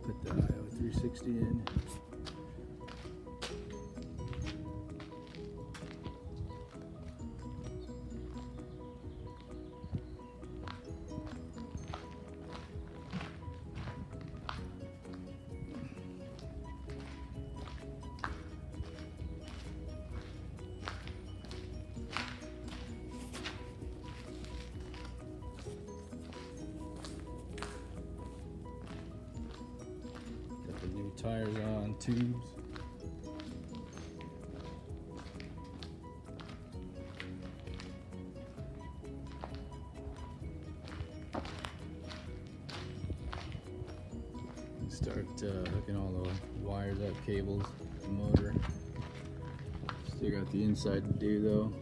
Put the IO-360 in. Got the new tires on, tubes. Start hooking all the wires up, cables, the motor. Still got the inside to do though.